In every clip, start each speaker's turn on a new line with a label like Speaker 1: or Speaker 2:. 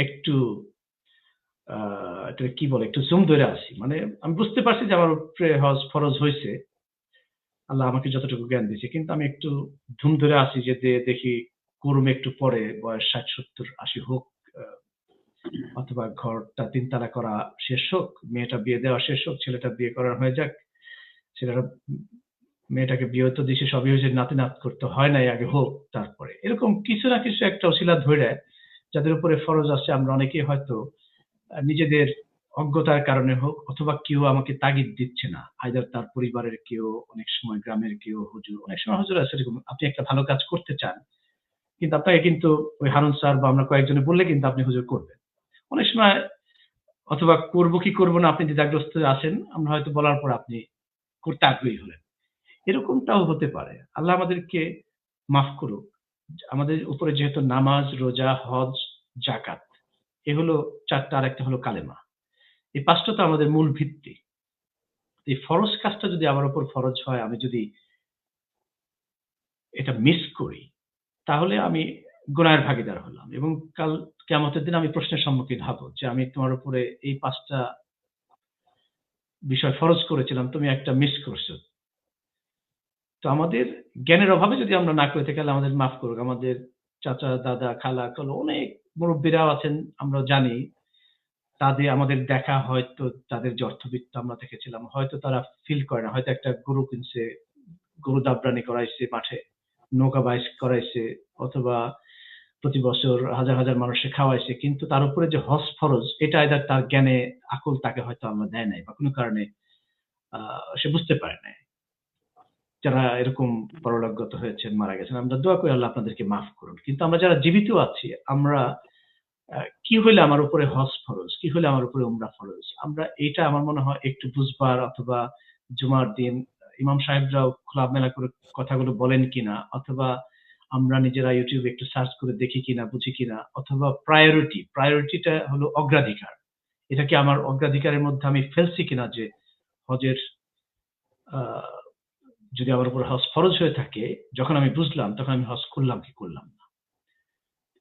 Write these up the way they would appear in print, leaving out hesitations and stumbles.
Speaker 1: একটু এটা কি বলে, একটু জুম ধরে আছি। মানে আমি বুঝতে পারছি যে আমার উপরে হজ ফরজ হয়েছে, আল্লাহ আমাকে যতটুকু জ্ঞান দিয়েছে, কিন্তু আমি একটু ধুম ধরে আছি যে দেখি করুম একটু পরে, বয়স 60, 70, 80 হোক, অথবা ঘরটা 3 তালা করা শেষ হোক, মেয়েটা বিয়ে দেওয়া শেষ হোক, ছেলেটা বিয়ে করার হয়ে যাক, ছেলেটা মেয়েটাকে বিয়ে তো দিছে, সবই হয়েছে, নাতি নাত করতে হয় নাই, আগে হোক তারপরে। এরকম কিছু না কিছু একটা অশিলা ধরে যাদের উপরে ফরজ আছে, আমরা অনেকেই হয়তো নিজেদের অজ্ঞতার কারণে হোক, অথবা কেউ আমাকে তাগিদ দিচ্ছে না, আইদার তার পরিবারের কেউ, অনেক সময় গ্রামের কেউ, হুজুর, অনেক সময় হুজুর আছে এরকম, আপনি একটা ভালো কাজ করতে চান, কিন্তু আপনাকে কিন্তু ওই হারুন স্যার বা আমরা কয়েকজনে বললে কিন্তু আপনি হুজুর করবেন অনেক সময়, অথবা করবো কি করবো না আপনি দ্বিধাগ্রস্ত আছেন, আমরা হয়তো বলার পর আপনি করতে আগ্রহী হলেন, এরকমটাও হতে পারে। আল্লাহ আমাদেরকে মাফ করুক। আমাদের উপরে যেহেতু নামাজ, রোজা, হজ, জাকাত, এ হলো 4টা, আর একটা হলো কালেমা, এই 5টা তো আমাদের মূল ভিত্তি। এই ফরজ কাজটা যদি আমার উপর ফরজ হয়, আমি যদি এটা মিস করি, তাহলে আমি গুনাহের ভাগীদার হলাম, এবং কাল কিয়ামতের দিন আমি প্রশ্নের সম্মুখীন হব যে আমি তোমার উপরে এই 5টা বিষয় ফরজ করেছিলাম, তুমি একটা মিস করছো। তো আমাদের জ্ঞানের অভাবে যদি আমরা না করে থাকি, তাহলে আমাদের মাফ করুক। আমাদের চাচা, দাদা, খালা, খালো, অনেক মুরব্বীরাও আছেন, আমরা জানি, তাদের আমাদের দেখা, হয়তো তাদের যে অর্থবিত্ত আমরা দেখেছিলাম, হয়তো তারা ফিল করে না, হয়তো একটা গরু কিনছে, গরু দাবরানি করাইছে মাঠে, নৌকা বাইচ করাইছে, অথবা প্রতি বছর হাজার হাজার মানুষকে খাওয়াইছে, কিন্তু তার উপরে যে হজ ফরজ, এটা এদের তার জ্ঞানে আকল তাকে হয়তো আমরা দেয় নাই, বা কোনো কারণে সে বুঝতে পারে নাই। যারা এরকম পরলোকগত হয়েছেন, মারা গেছেন, আমরা দোয়া করি আল্লাহ আপনাদেরকে মাফ করুন। কিন্তু আমরা যারা জীবিত আছি, আমরা কি হইলে আমার উপরে হজ ফরজ, কি হইলে আমার উপরে উমরা ফরজ, আমরা এটা আমার মনে হয় একটু বুঝবার, অথবা জুমার দিন ইমাম সাহেবরাও খোলামেলা করে কথাগুলো বলেন কিনা, অথবা আমরা নিজেরা ইউটিউবে একটু সার্চ করে দেখি কিনা, বুঝি কিনা, অথবা প্রায়োরিটিটা হলো অগ্রাধিকার, এটা কি আমার অগ্রাধিকারের মধ্যে আমি ফেলছি কিনা, যে হজের আহ যদি আমার উপর হজ ফরজ হয়ে থাকে, যখন আমি বুঝলাম, তখন আমি হজ করলাম কি করলাম না।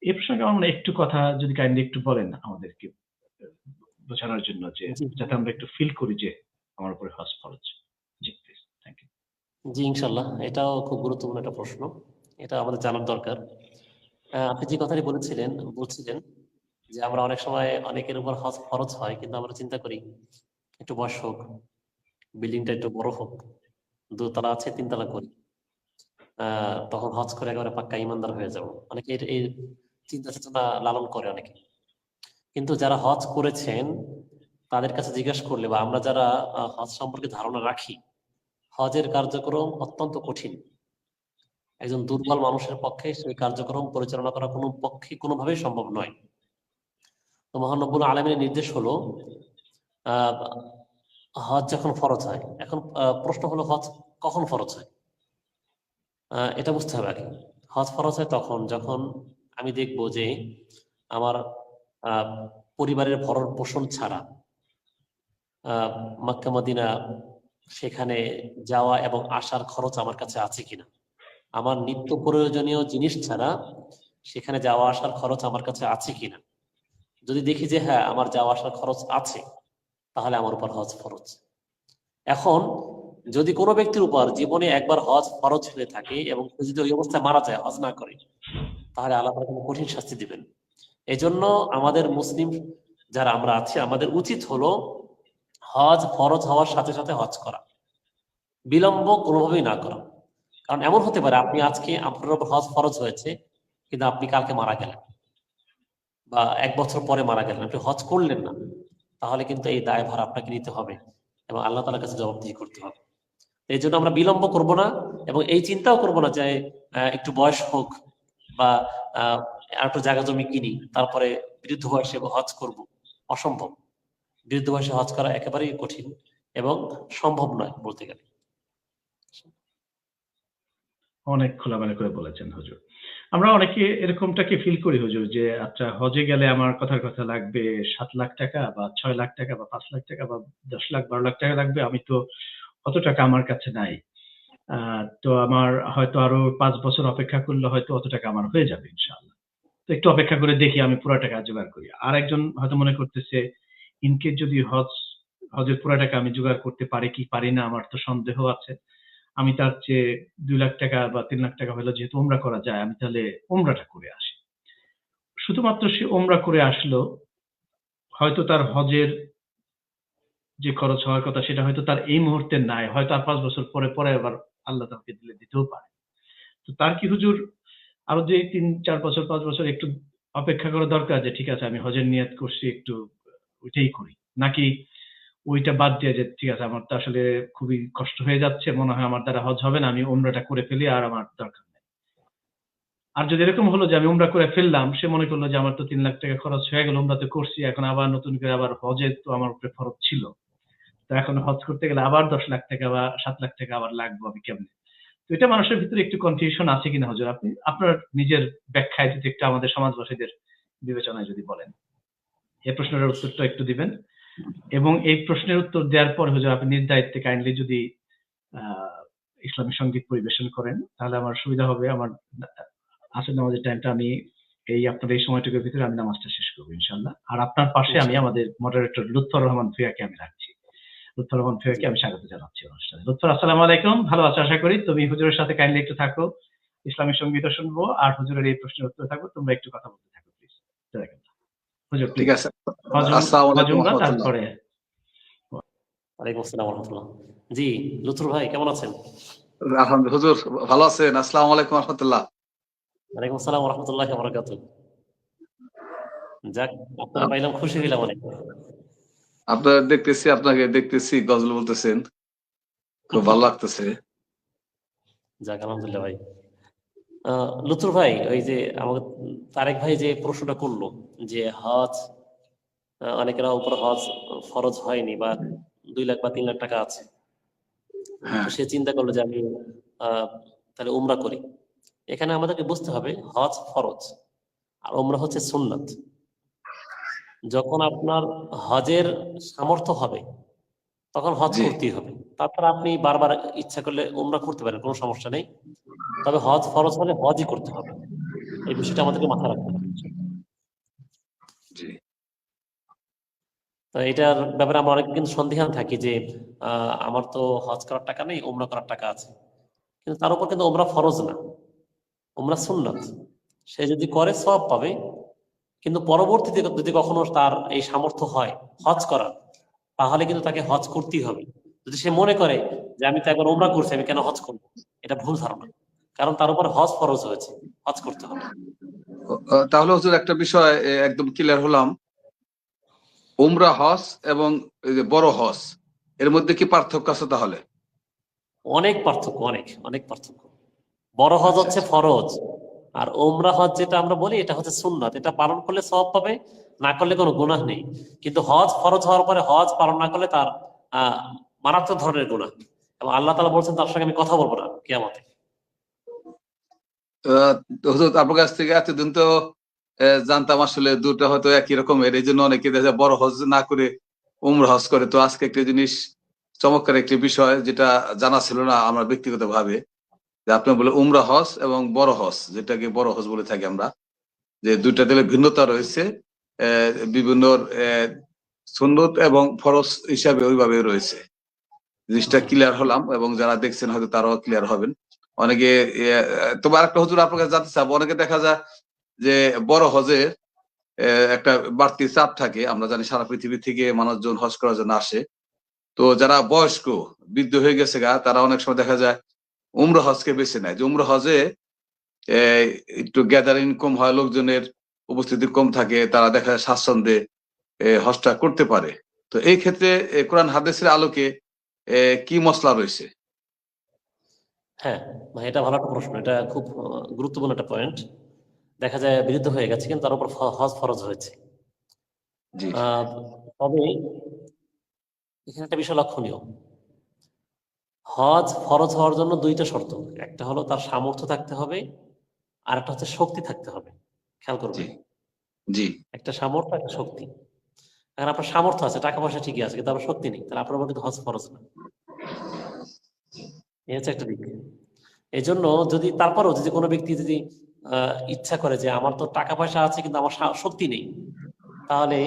Speaker 1: এই প্রসঙ্গে আমার মনে হয় একটু কথা যদি কাইন্ডলি একটু বলেন আমাদেরকে, বোঝানোর জন্য, যে
Speaker 2: জি
Speaker 1: যাতে আমরা একটু ফিল করি যে আমার উপরে হজ ফরজ। জি প্লিজ, থ্যাংক ইউ।
Speaker 2: জি ইনশাল্লাহ, এটাও খুব গুরুত্বপূর্ণ একটা প্রশ্ন, এটা আমাদের জানার দরকার। আপনি যে কথাটি বলছিলেন যে আমরা অনেক সময় অনেকের উপর হজ ফরজ হয়, কিন্তু আমরা চিন্তা করি একটু বয়স হোক, বিল্ডিংটা একটু বড় হোক, 2 তলা আছে 3 তলা করি, তখন হজ করে একেবারে পাক্কা ইমানদার হয়ে যাবো, অনেকে এই চিন্তা চেতনা লালন করে অনেকে। কিন্তু যারা হজ করেছেন তাদের কাছে জিজ্ঞাসা করলে, বা আমরা যারা হজ সম্পর্কে ধারণা রাখি, হজের কার্যক্রম অত্যন্ত কঠিন। একজন দুর্বল মানুষের পক্ষে সেই কার্যক্রম পরিচালনা করা কোনোভাবেই সম্ভব নয়। তো মহান রব্বুল আলামিনের নির্দেশ হলো হজ যখন ফরজ হয়, এখন প্রশ্ন হলো হজ কখন ফরজ হয়, এটা বুঝতে হবে আগে। হজ ফরজ হয় তখন যখন আমি দেখব যে আমার পরিবারের ভরণ পোষণ ছাড়া মক্কা মদিনা সেখানে যাওয়া এবং আসার খরচ আমার কাছে আছে কিনা, আমার নিত্য প্রয়োজনীয় জিনিস ছাড়া সেখানে যাওয়া আসার খরচ আমার কাছে আছে কিনা। যদি দেখি যে হ্যাঁ আমার যাওয়া আসার খরচ আছে, তাহলে আমার উপর হজ ফরজ। এখন যদি কোনো ব্যক্তির উপর জীবনে একবার হজ ফরজ হয়ে থাকে এবং সে যদি ওই অবস্থায় মারা যায়, হজ না করে, তাহলে আল্লাহ তাআলা কোনো কঠিন শাস্তি দিবেন। এই জন্য আমাদের মুসলিম যারা আমরা আছি, আমাদের উচিত হলো হজ ফরজ হওয়ার সাথে সাথে হজ করা, বিলম্ব কোনোভাবেই না করা। কারণ এমন হতে পারে আপনি আজকে আপনার উপর হজ ফরজ হয়েছে, কিন্তু আপনি কালকে মারা গেলেন বা 1 বছর পরে মারা গেলেন, আপনি হজ করলেন না, তাহলে কিন্তু এই দায়ভার আপনাকে নিতে হবে এবং আল্লাহ তাআলার কাছে জবাবদিহি করতে হবে। এই জন্য আমরা বিলম্ব করব না, এবং এই চিন্তাও করব না যে একটু বয়স হোক বা আর একটু জায়গা জমি কিনি, তারপরে বৃদ্ধ বয়সে হজ করব। অসম্ভব। বৃদ্ধ বয়সে হজ করা একেবারেই কঠিন এবং সম্ভব নয় বলতে গেলে।
Speaker 1: অনেক খোলামেলা করে বলেছেন হুজুর। আমরা অনেকে এরকমটাকে ফিল করি হুজুর, যে আচ্ছা হজে গেলে আমার কথার কথা লাগবে 7 লাখ টাকা বা 6 লাখ টাকা বা 5 লাখ টাকা বা 10 লাখ 12 লাখ টাকা লাগবে, আমি তো অত টাকা আমার কাছে নাই। তো আমার হয়তো আরো 5 বছর অপেক্ষা করলে হয়তো অত টাকা আমার হয়ে যাবে ইনশাআল্লাহ। তো একটু অপেক্ষা করে দেখি, আমি পুরো টাকা জোগাড় করি। আর একজন হয়তো মনে করতেছে ইনকেস যদি হজের পুরো টাকা আমি জোগাড় করতে পারি কি পারি না, আমার তো সন্দেহ আছে, আমি তার চেয়ে 2 লাখ টাকা বা 3 লাখ টাকা হলো যেহেতু উমরা করা যায়, আমি তাহলে উমরাটা করে আসি। শুধুমাত্র সে উমরা করে আসলো, হয়তো তার হজের যে খরচ হওয়ার কথা সেটা হয়তো তার এই মুহূর্তে নাই, হয়তো আর 5 বছর পরে পরে আবার আল্লাহ তাকে দিলে দিতেও পারে। তো তার কি হুজুর আরো যে 3-4 বছর 5 বছর একটু অপেক্ষা করা দরকার, যে ঠিক আছে আমি হজের নিয়ত করছি, একটু ওইটাই করি, নাকি ওইটা বাদ দিয়ে যে ঠিক আছে আমার তো আসলে খুবই কষ্ট হয়ে যাচ্ছে, মনে হয় আমার দ্বারা হজ হবে না, আমি উমরাটা করে ফেলি আর আমার দরকার নেই? আর যদি এরকম হলো যে আমি উমরা করে ফেললাম, সে মনে করলো যে আমার তো 3 লাখ টাকা খরচ হয়ে গেল, উমরাতে করছি, এখন আবার নতুন করে আবার হজে তো আমার উপরে ফরজ ছিল, তো এখন হজ করতে গেলে আবার 10 লাখ টাকা বা 7 লাখ টাকা আবার লাগবে, আমি কেমনে? তো এটা মানুষের ভিতরে একটু কনফিউশন আছে কিনা হুজুর, আপনি আপনার নিজের ব্যাখ্যায় যদি একটু আমাদের সমাজবাসীদের বিবেচনায় যদি বলেন, এই প্রশ্নের উত্তরটা একটু দিবেন। এবং এই প্রশ্নের উত্তর দেওয়ার পর হুজুর আপনি নিজ দায়িত্বে কাইন্ডলি যদি ইসলামী সঙ্গীত পরিবেশন করেন তাহলে আমার সুবিধা হবে। আমার আসর নামাজের টাইমটা আমি এই আপনার এই সময়টুকুর ভিতরে আমি নামাজটা শেষ করবো ইনশাআল্লাহ। আর আপনার পাশে আমি আমাদের মডারেটর লুৎফর রহমান ভূঁইয়াকে আমি রাখছি। লুৎফর রহমান ভূঁইয়াকে আমি স্বাগত জানাচ্ছি অনুষ্ঠানে। লুৎফর, আসসালামু আলাইকুম, ভালো আছো আশা করি। তুমি হুজুরের সাথে কাইন্ডলি একটু থাকো, ইসলামী সঙ্গীত শুনবো আর হুজুরের এই প্রশ্নের উত্তর থাকবো, তোমরা একটু কথা বলতে থাকো প্লিজ। হুজুর
Speaker 3: ঠিক
Speaker 1: প্লিজ।
Speaker 3: আছে। আসসালামু আলাইকুম ওয়া রাহমাতুল্লাহ।
Speaker 1: তারপরে
Speaker 2: ওয়ালাইকুম আসসালাম ওয়া রাহমাতুল্লাহ। জি লুৎফর ভাই কেমন আছেন?
Speaker 3: আলহামদুলিল্লাহ। হুজুর ভালো আছেন? আসসালামু আলাইকুম ওয়া রাহমাতুল্লাহ।
Speaker 2: ওয়ালাইকুম আসসালাম ওয়া রাহমাতুল্লাহি ওয়া বারাকাতুহু। যাক, আপনারা পাইলাম, খুশি হইলাম অনেক।
Speaker 3: আপনাকে দেখতেছি গজল বলতেছেন, খুব ভালো লাগতেছে।
Speaker 2: যাক আলহামদুলিল্লাহ ভাই। লুৎফর ভাই, ওই যে আমাকে তারেক ভাই যে প্রশ্নটা করলো যে হজ, অনেকেরা উপর হজ ফরজ হয়নি বা 2 লাখ বা 3 লাখ টাকা আছে, তো সে চিন্তা করলো যে আমি তাহলে উমরা করি। এখানে আমাদেরকে বুঝতে হবে হজ ফরজ আর উমরা হচ্ছে সুন্নাত। যখন আপনার হজের সামর্থ্য হবে তখন হজ
Speaker 3: জি
Speaker 2: করতেই হবে, তারপর আপনি বারবার ইচ্ছা করলে উমরা করতে পারেন, কোনো সমস্যা নেই। তবে হজ ফরজ হলে হজই করতে হবে, এই বিষয়টা আমাদেরকে মাথায় রাখতে হবে।
Speaker 3: জি
Speaker 2: তো এটার ব্যাপারে আমরা অনেক কিন্তু সন্দিহান থাকি যে আমার তো হজ করার টাকা নেই, উমরা করার টাকা আছে, কিন্তু তার উপর কিন্তু উমরা ফরজ না, উমরা সুন্নাত। সে যদি করে সওয়াব পাবে, কিন্তু পরবর্তীতে যদি কখনো তার এই সামর্থ্য হয় হজ করার, তাহলে কিন্তু তাকে হজ করতেই হবে। যদি সে মনে করে যে আমি তো একবার উমরা করছি, আমি কেন হজ করবো, এটা ভুল ধারণা, কারণ তার উপর হজ ফরজ হয়েছে, হজ করতে হবে।
Speaker 3: তাহলে হুজুর একটা বিষয় একদম ক্লিয়ার হলাম, উমরা হজ এবং এই যে বড় হজ এর মধ্যে কি পার্থক্য আছে তাহলে?
Speaker 2: অনেক পার্থক্য, অনেক অনেক পার্থক্য। বড় হজ
Speaker 3: আচ্ছা
Speaker 2: হচ্ছে ফরজ, আর উমরা হজ যেটা আমরা বলি এটা হচ্ছে সুন্নাত। এটা পালন করলে সওয়াব পাবে, না করলে কোনো গুনাহ নেই। কিন্তু হজ ফরজ হওয়ার পরে হজ পালন না করলে তার মারাত্মক ধরনের গুনাহ, এবং আল্লাহ তাআলা বলছেন তার সঙ্গে আমি কথা বলবো না কিয়ামতে।
Speaker 3: হুজুর আপনার কাছ থেকে এতদিন তো জানতাম আসলে দুটো হয়তো একই রকমের, এই জন্য অনেকে দেখা বড় হজ না করে উমরা হজ করে। তো আজকে একটা জিনিস, চমৎকার একটি বিষয় যেটা জানা ছিল না আমার ব্যক্তিগত ভাবে, যে আপনি বলে উমরা হজ এবং বড় হজ, যেটাকে বড় হজ বলে থাকি আমরা, যে দুইটা দিলে ভিন্নতা রয়েছে, বিভিন্ন সুন্নত এবং ফরজ হিসাবে ওইভাবে রয়েছে। জিনিসটা ক্লিয়ার হলাম এবং যারা দেখছেন হয়তো তারাও ক্লিয়ার হবেন। অনেকে তবে আরেকটা হুজুর আপনার কাছে জানতে চাবো, অনেকে দেখা যায় যে বড় হজের একটা বাড়তি চাপ থাকে। আমরা জানি সারা পৃথিবী থেকে মানুষজন হজ করার জন্য আসে। তো যারা বয়স্ক বৃদ্ধ হয়ে গেছে তারা অনেক সময় দেখা যায় উমরা হজকে বেছে নেয়, যে উমরা হজে একটু গ্যাদারিং কম হয়, লোকজনের উপস্থিতি কম থাকে, তারা দেখা যায় স্বাচ্ছন্দ্যে হজটা করতে পারে। তো এই ক্ষেত্রে কোরআন হাদিসের আলোকে কি মসলা রয়েছে?
Speaker 2: হ্যাঁ ভাই, এটা ভালো একটা প্রশ্ন, এটা খুব গুরুত্বপূর্ণ একটা পয়েন্ট। দেখা যায় বিরুদ্ধ হয়ে গেছে কিন্তু তার উপর হজ ফরজ হয়েছে।
Speaker 3: জি
Speaker 2: তবে এখানে একটা বিষয় লক্ষণীয়, হজ ফরজ হওয়ার জন্য 2টা শর্ত। একটা হলো তার সামর্থ্য থাকতে হবে, আর একটা হচ্ছে শক্তি থাকতে হবে। খেয়াল
Speaker 3: জি
Speaker 2: করবেন,
Speaker 3: জি
Speaker 2: একটা সামর্থ্য, একটা শক্তি। এখন আপনার সামর্থ্য আছে, টাকা পয়সা ঠিকই আছে, কিন্তু আপনার শক্তি নেই, তাহলে আপনার উপর কিন্তু হজ ফরজ না। এই হচ্ছে একটা দিক। এই জন্য যদি তারপরেও যদি কোনো ব্যক্তি যদি ইচ্ছা করে যে আমার তো টাকা পয়সা আছে কিন্তু আমার শক্তি নেই, তাহলে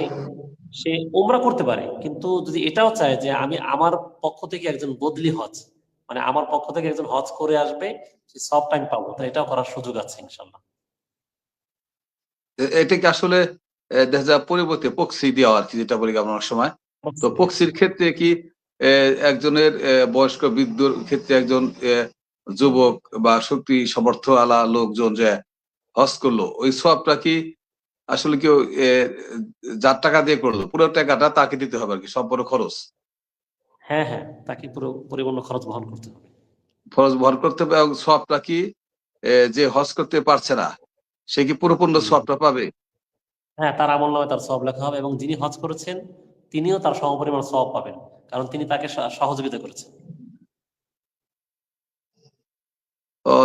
Speaker 2: সে উমরা করতে পারে। কিন্তু যদি এটাও চায় যে আমি আমার পক্ষ থেকে একজন বদলি হজ, মানে আমার পক্ষ থেকে একজন হজ করে আসবে, সে সব টাইম পাবো, তো এটাও করার সুযোগ আছে ইনশাল্লাহ।
Speaker 3: এটাকে আসলে দেখা যায় পরিবর্তে প্রক্সি দেওয়া আর কি, যেটা বলি আমরা অনেক সময়। তো প্রক্সির ক্ষেত্রে কি একজনের বয়স্ক বৃদ্ধর ক্ষেত্রে একজন যুবক বা শক্তি সমর্থ আলা লোকজন যে হজ করলো, ওই সবটা কি আসলে কেউ যার টাকা দিয়ে করলো পুরো টাকাটা তাকে দিতে হবে আর কি, সম্পূর্ণ খরচ?
Speaker 2: হ্যাঁ হ্যাঁ, তাকে পুরো পরিপূর্ণ খরচ বহন করতে হবে।
Speaker 3: খরচ বহন করতে হবে, এবং সবটা কি যে হজ করতে পারছে না সে কি পুরোপূর্ণ সবটা পাবে?
Speaker 2: হ্যাঁ, তার আমল নামে তার সওয়াব লেখা হবে, এবং যিনি হজ করেছেন তিনিও তার সমপরিমাণ সওয়াব পাবেন, কারণ তিনি তাকে সহযোগিতা করেছেন।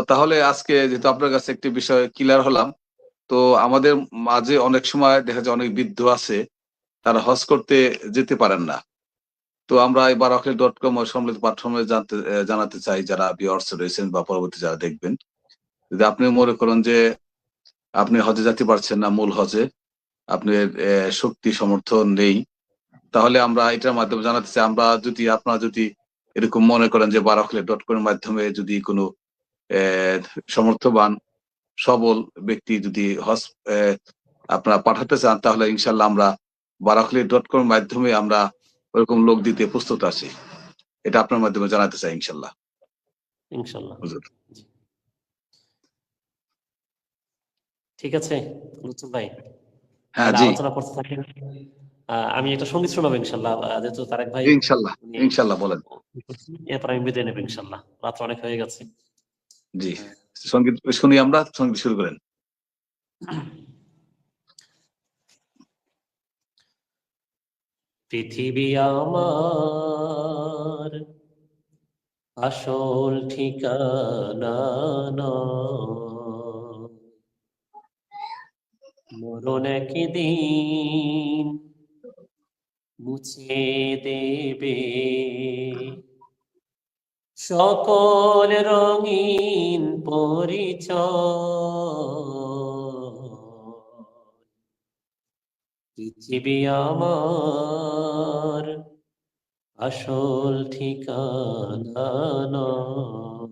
Speaker 3: তাহলে আজকে যেহেতু আপনার কাছে একটি বিষয় ক্লিয়ার হলাম, তো আমাদের মাঝে অনেক সময় দেখা যায় অনেক বৃদ্ধ আছে তারা হজ করতে যেতে পারেন না। তো আমরা এই barakli.com সম্মিলিত প্ল্যাটফর্মে জানাতে চাই যারা ভিউয়ার্স রয়েছেন বা পরবর্তী যারা দেখবেন, যদি আপনি মনে করেন যে আপনি হজে যেতে পারছেন না, মূল হজে আপনার শক্তি সমর্থন নেই, তাহলে আমরা এটার মাধ্যমে জানাতে চাই, আমরা যদি আপনারা যদি এরকম মনে করেন যে barakli.com এর মাধ্যমে যদি কোনো সমর্থবান সবল ব্যক্তি যদি হজ আপনারা পাঠাতে চান, তাহলে ইনশাল্লাহ আমরা barakli.com এর মাধ্যমে আমরা ওরকম লোক দিতে প্রস্তুত আছি। এটা আপনার মাধ্যমে জানাতে চাই ইনশাল্লাহ।
Speaker 2: ইনশাল্লাহ।
Speaker 3: হুজুর।
Speaker 2: ঠিক আছে লুৎফর ভাই,
Speaker 3: হ্যাঁ
Speaker 2: তাহলে
Speaker 3: জি,
Speaker 2: আলোচনা করতে থাকেন। আমি একটা সঙ্গীত শোনাবো ইনশাল্লাহ, যেহেতু তারেক ভাই
Speaker 3: ইনশাল্লাহ
Speaker 2: উনি
Speaker 3: ইনশাল্লাহ বলেন।
Speaker 2: এরপর আমি বিদায় নেবো ইনশাল্লাহ, রাত অনেক হয়ে গেছে।
Speaker 3: জি, সঙ্গীত শুনি, আমরা সঙ্গীত শুরু করেন।
Speaker 2: পৃথিবী আমার আসল ঠিকানা নয়, মরণ একদিন মুছে দেবে সকল রঙিন পরিচয়। পৃথিবী আমার আসল ঠিকানা নয়,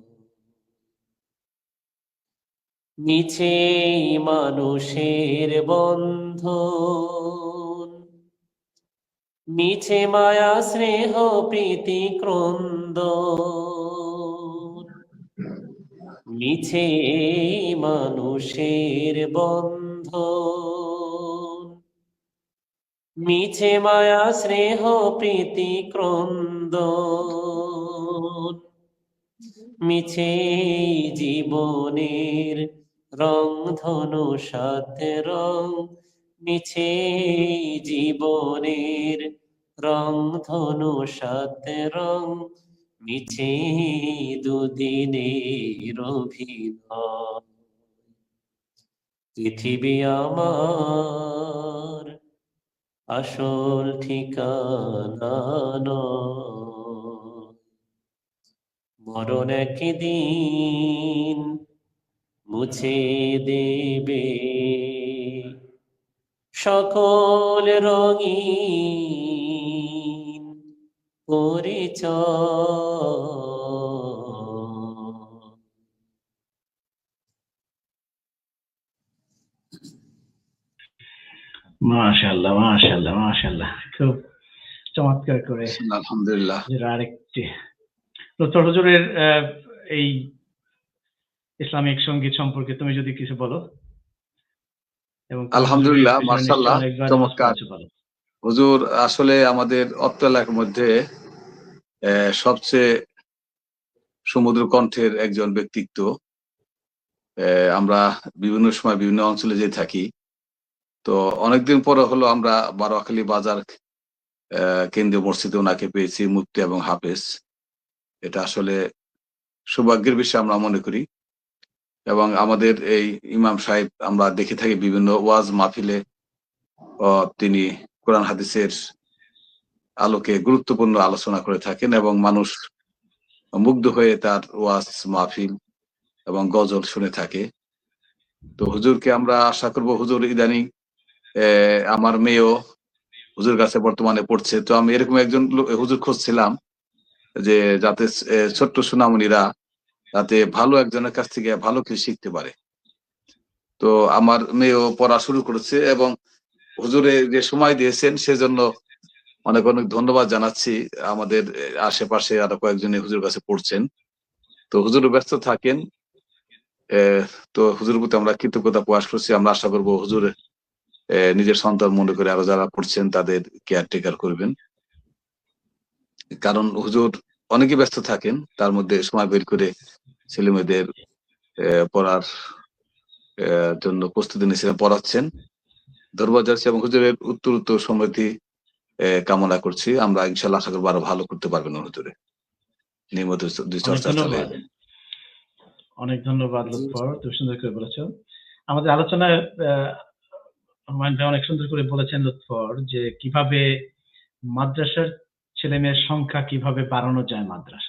Speaker 2: মিছে মানুষের বন্ধন, মিছে মায়া স্নেহ প্রীতি ক্রন্দন, মিছে মানুষের বন্ধন, মিছে মায়া স্নেহ প্রীতি ক্রন্দন, মিছে জীবনের রং ধনু সাত রং, মিছে জীবনের রং ধনু সাত রং, মিছে দুদিনের অভিনয়। পৃথিবী আমার আসল ঠিকানা নয়, মরণ একদিন মুছে দেবে সকল রঙিন পরিচয়।
Speaker 1: মাশাআল্লাহ, মাশাআল্লাহ, মাশাআল্লাহ, খুব চমৎকার করে।
Speaker 3: আলহামদুলিল্লাহ।
Speaker 1: আরেকটি লুৎফর হুজুরের এই ইসলামিক সঙ্গীত সম্পর্কে তুমি যদি কিছু বলো, এবং
Speaker 3: আলহামদুলিল্লাহ,
Speaker 1: পিছনে নিশ্চয়ই
Speaker 3: মাশাআল্লাহ,
Speaker 1: অনেকবার নামাজ
Speaker 3: চমৎকার।
Speaker 1: পড়েছো, বলো।
Speaker 3: হুজুর আসলে আমাদের অত্র এলাকার মধ্যে সবচেয়ে সমুদ্র কণ্ঠের একজন ব্যক্তিত্ব। আমরা বিভিন্ন সময় বিভিন্ন অঞ্চলে যে থাকি, তো অনেকদিন পরে হলো আমরা বারোয়াখালী বাজার কেন্দ্রীয় মসজিদে ওনাকে পেয়েছি, মুফতি এবং হাফেজ। এটা আসলে সৌভাগ্যের বিষয় আমরা মনে করি। এবং আমাদের এই ইমাম সাহেব আমরা দেখে থাকি বিভিন্ন ওয়াজ মাহফিলে তিনি কোরআন হাদিসের আলোকে গুরুত্বপূর্ণ আলোচনা করে থাকেন, এবং মানুষ মুগ্ধ হয়ে তার ওয়াজ মাহফিল এবং গজল শুনে থাকে। তো হুজুরকে আমরা আশা করব, হুজুর ইদানিং আমার মেয়েও হুজুর কাছে বর্তমানে পড়ছে। তো আমি এরকম একজন হুজুর খুঁজছিলাম যে যাতে ছোট্ট সোনামণিরা যাতে ভালো একজনের কাছ থেকে ভালো কিছু শিখতে পারে। তো আমার মেয়েও পড়া শুরু করেছে এবং হুজুরে যে সময় দিয়েছেন সেজন্য অনেক অনেক ধন্যবাদ জানাচ্ছি। আমাদের আশেপাশে আরো কয়েকজন হুজুর কাছে পড়ছেন। তো হুজুর ব্যস্ত থাকেন। তো হুজুরের প্রতি আমরা কৃতজ্ঞতা প্রকাশ করছি। আমরা আশা করবো হুজুর নিজের সন্তান মনে করে আরো যারা পড়ছেন তাদের কেয়ারটেকার করবেন। কারণ হুজুর অনেকে ব্যস্ত থাকেন, তার মধ্যে সময় বের করে ছেলে মেয়েদের পড়ার জন্য প্রস্তুতি নিয়েছিলেন, পড়াচ্ছেন। ধন্যবাদ জানাচ্ছি এবং হুজুরের উত্তর সমৃদ্ধি কামনা করছি। আমরা ইনশাল্লাহ আশা করবো আরো ভালো করতে পারবেন হুজুরে নিয়মিত
Speaker 1: অনেক
Speaker 3: চর্চা চালিয়ে
Speaker 1: ধন্যবাদ, অনেক ধন্যবাদ
Speaker 2: জি,
Speaker 1: লুৎফর, তুমি সুন্দর করে বলেছো। আমাদের আলোচনায় হুমায়ুন ভাই অনেক সুন্দর করে বলেছেন লুৎফর, যে কিভাবে মাদ্রাসার ছেলে মেয়ের সংখ্যা কিভাবে বাড়ানো যায় মাদ্রাসায়।